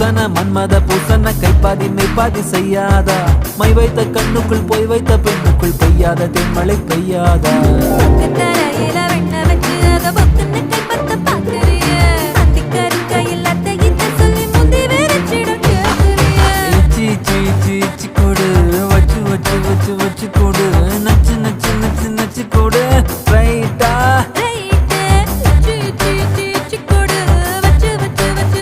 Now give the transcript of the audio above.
பூசன மன்மத பூசன கைப்பாதி மெய்ப்பாதி செய்யாதா my வைத்த கண்ணுக்குள் போய் வைத்த பெண்ணுக்குள் பெய்யாத தென்மழை பெய்யாதா தரையில வெண்ண வச்சு அத பொத்துன்னு கைப்பத்த பாக்குற